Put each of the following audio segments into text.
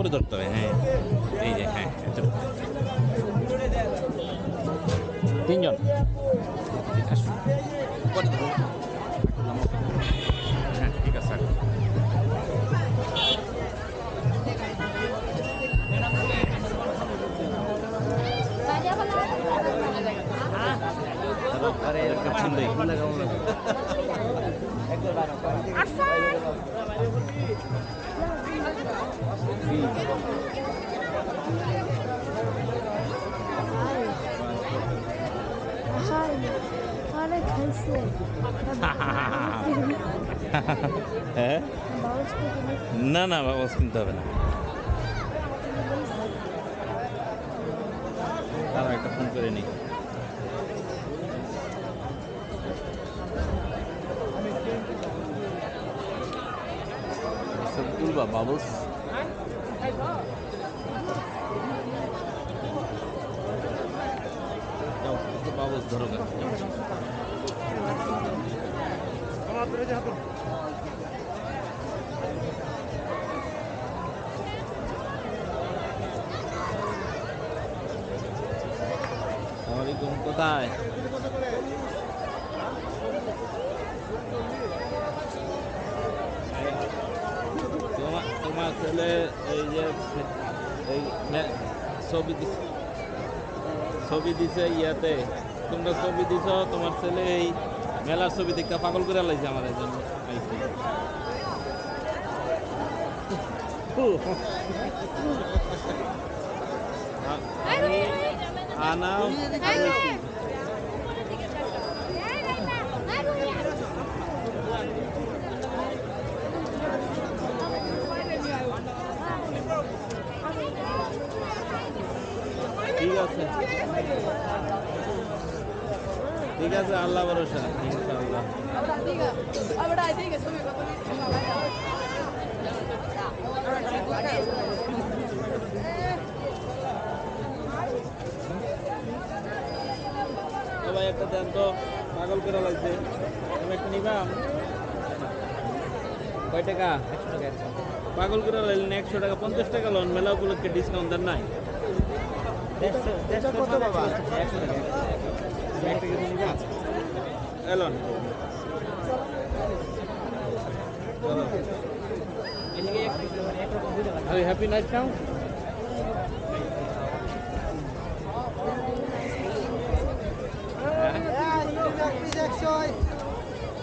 করে ধরতে হবে। হ্যাঁ এই যে হ্যাঁ তিনজন আসুন পরে ধরো। হ্যাঁ ঠিক আছে হ্যাঁ না না বাবস কিনতে হবে না। তারা একটা ফোন করে নিই। তুলবা বাবলস বাবলস ধরো আসসালামাইকুম। কোথায় তোমার ছেলে এই যে এই ছবি দিছে ইয়াতে, তোমরা ছবি দিছ, তোমার ছেলে এই মেলার ছবি দেখতে পাগল করে লাইছে আমাদের জন্য আইসি। আনাও ঠিক আছে ঠিক আছে, আল্লাহ ভরসা ইনশাআল্লাহ। ভাই একটা দেন তো, পাগল করে লাগছে। আমি একটা নিবাম কয় টাকা? 100 টাকা। পাগল করে লাগলেন 100 টাকা, 50 টাকা লোন। মেলা উপলক্ষে ডিসকাউন্ট দেন নাই? কত বাবা? 100 টাকা এলন হ্যাপি নাইট নাও।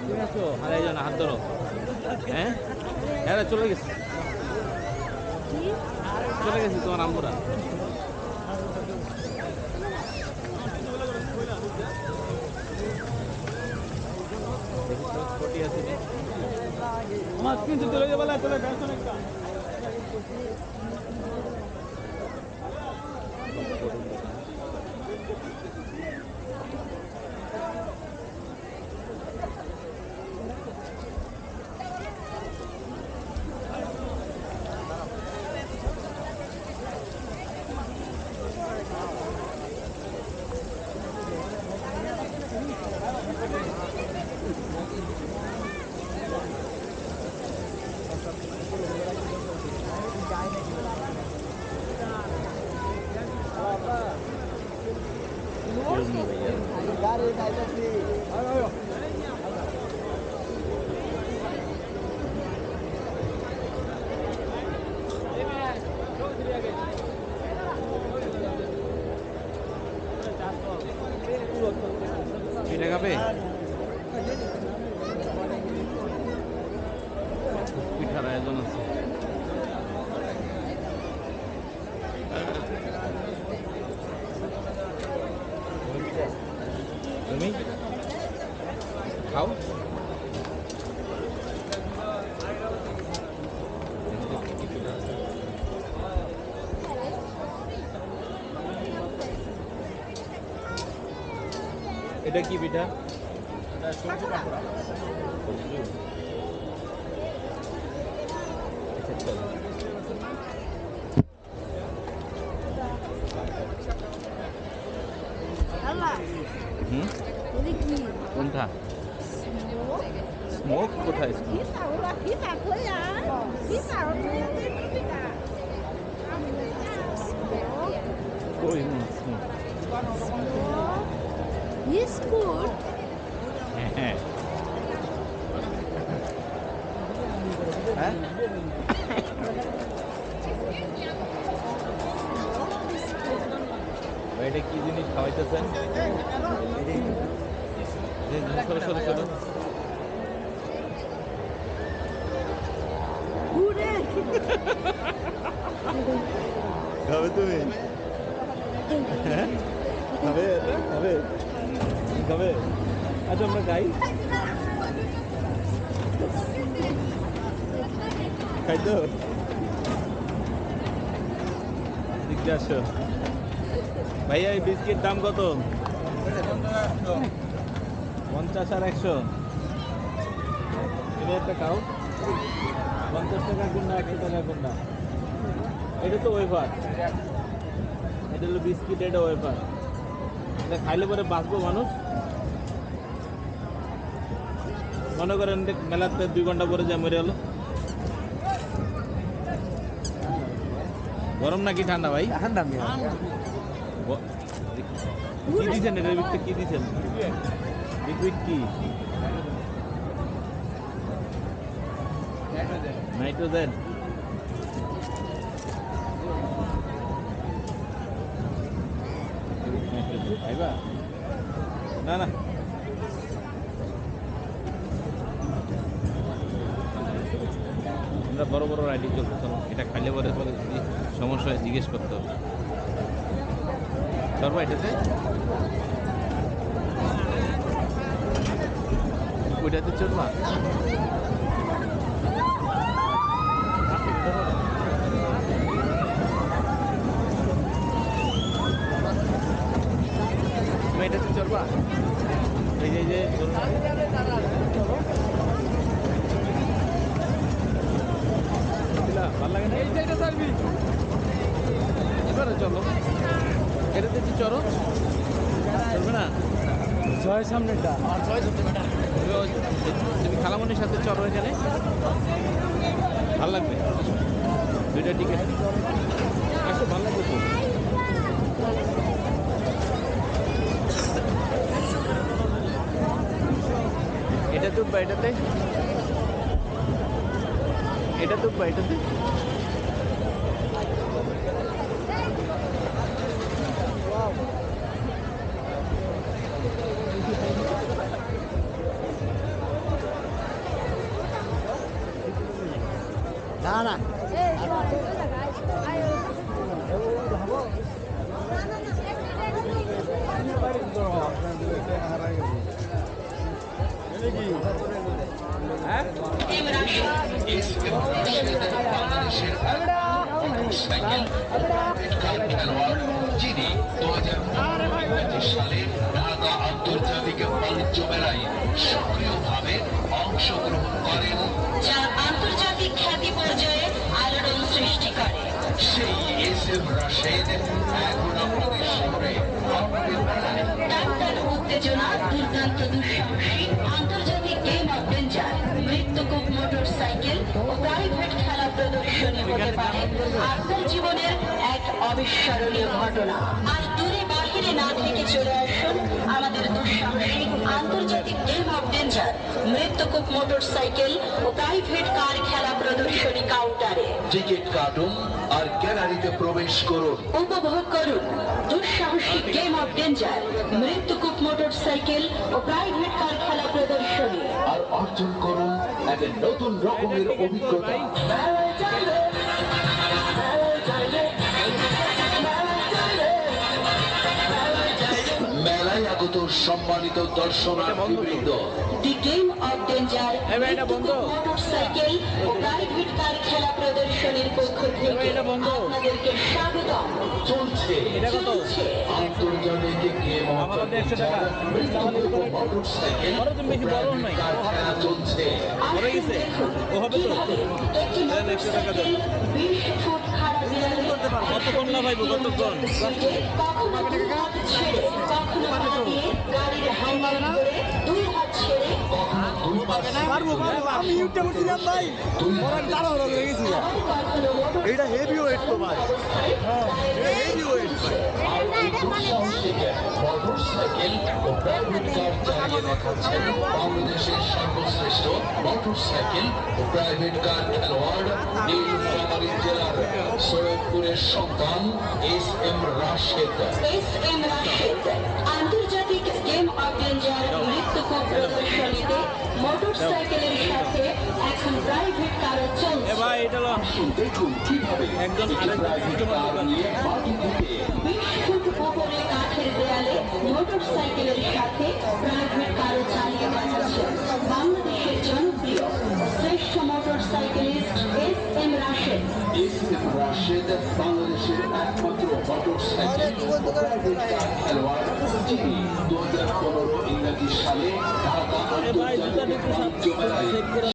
তুমি আছো? আরে জন হাত ধরো। হ্যাঁ হ্যাঁ চলে গেছে, চলে গেছে তোমার আম্মুরা। মাছ কিন্তু চলে যাবে, চলে টেনশন একটা। পিঠা খাবে? পিঠার আয়োজন আছে। তুমি খাও। এটা কি পিঠা? কোনটা? স্মোক কোথায়? বিস্কুট হ্যাঁ হ্যাঁ এটা কি জিনিস খাওয়াইতেছেন? সরো সরো সরো। ঘুরে খাবে তুমি? হ্যাঁ খাবে খাবে খাবে? আচ্ছা আমরা খাই, খাই তো দিকে আসো। ভাইয়া এই বিস্কিট দাম কত? 50 আর 100। এটা একটা খাও। 50 টাকা কোনটা 100 টাকা কোনটা? এটা তো ওয়েফার, এটা হলো বিস্কিট, এটা ওয়েফার। এটা খাইলে পরে বাঁচবো মানুষ? মনে করেন মেলাতে 2 ঘন্টা পরে যা মরে গেল। গরম নাকি ঠান্ডা ভাই? ঠান্ডা কি দিচ্ছেন এটার ভিতরে? কি দিচ্ছেন? লিকুইড কি? নাইট্রোজেন। খাইবা? না না আমরা বড় বড় রাইডিং করতে, এটা খাইলে পরে পরে যদি সমস্যা হয় জিজ্ঞেস করতে হবে। চলবা এটাতে? ওইটাতে চলবা? তুমি এটাতে চলবা? এই যে ভালো লাগে না? এবারে চলো এটাতে কি চলো? চলবে না? ছয় সামনেটা তুমি খালামনির সাথে চলো এখানে, ভালো লাগবে। 2টা টিকিট আসো, ভালো লাগবে তো। এটাতে উঠবা? এটাতে উঠবা? এটাতে না না যিনি 2025 সালে ঢাকা আন্তর্জাতিক বাণিজ্য মেলায় সক্রিয়ভাবে অংশগ্রহণ করেন, যা আন্তর্জাতিক খ্যাতি পর্যায়ে আলোড়ন সৃষ্টি করে। সেই এসএম রাশেদ এখন আপনাদের সামনে আপনাদের মেলায় টানটান উত্তেজনা, দুর্দান্ত দুঃসাহসিক আন্তর্জাতিক গেম অ্যাডভেঞ্চার, মৃত্যুকূপ মোটরসাইকেল ও প্রাইভেট খেলা প্রদর্শনী হতে পারে আপনার জীবনের এক অবিস্মরণীয় ঘটনা। আর দূরে বাহিরে না থেকে চলে আসুন আমাদের দুঃসাহসিক আন্তর্জাতিক গেম অ্যাডভেঞ্চার, মৃত্যুকূপ মোটরসাইকেল ও প্রাইভেট কার খেলা প্রদর্শনী কাউন্টারে। টিকিট কাটুন আর গ্যালারিতে প্রবেশ করুন। উপভোগ করুন দুঃসাহসিক গেম অফ ডেঞ্জার, মৃত্যুকূপ মোটরসাইকেল ও প্রাইভেট কার খেলা প্রদর্শনী। আর অর্জন করুন এক নতুন রকমের অভিজ্ঞতা। মেলায় আগত সম্মানিত দর্শনার্থীবৃন্দ, দি গেম অফ ডেঞ্জার, এবার এটা বন্ধ। মোটরসাইকেল ও প্রাইভেট কার খেলা প্রদর্শনীর পক্ষ থেকে এটা বন্ধ। আপনাদেরকে স্বাগতম। চলছে এটা কত? আন্তর্জাতিক গেম আমার হাতে 100 টাকা। মোটরসাইকেল বড় তুমি বেশি বড় নাই। খেলা চলছে। পড়ে গেছে? ও হবে তো? একটি দেন 100 টাকা দেন। 20 ফুট খাড়া দেয়ালে কতক্ষণ লাগাইবো? কতক্ষণ? কখনো দুই হাত ছেড়ে, কখনো পা দিয়ে গাড়ির হ্যান্ডেল ধরে দুই হাত ছেড়ে, পারবো আমি ইউটিউব করছিলাম ভাই ওরা দাঁড়া হয়ে গেছি কখনো মোটর এটা হেভি ওয়েট তো ভাই হেভি ওয়েট ভাই দুঃসাহসিক মোটরসাইকেল ও প্রাইভেট কার চালিয়ে দেখাচ্ছেন বাংলাদেশের সর্বশ্রেষ্ঠ মোটরসাইকেল ও প্রাইভেট কার খেলোয়াড় নীলফামারী জেলার সৈয়দপুরের সন্তান S M Rashed. S M Rashed আন্তর্জাতিক গেম অফ ডেঞ্জার নৃত্যকূপ প্রদর্শনীতে মোটরসাইকেলের সাথে এখন প্রাইভেট কারও চলছে। ভাই এটা হলো দেখুন কিভাবে একদম প্রাইভেট কার নিয়ে মাটি থেকে 20 ফুট উপরে কাঠের দেয়ালে মোটরসাইকেলের সাথে প্রাইভেট কারও চালিয়ে দেখাচ্ছে বাংলাদেশের জনপ্রিয় শ্রেষ্ঠ motorcyclist S M Rashed. S M Rashed বাংলাদেশের একমাত্র মোটরসাইকেল ও প্রাইভেট কার খেলোয়াড়, যিনি 2015 ইংরেজি সালে ঢাকা ভাই জুতা আন্তর্জাতিক একটু বাণিজ্য মেলায়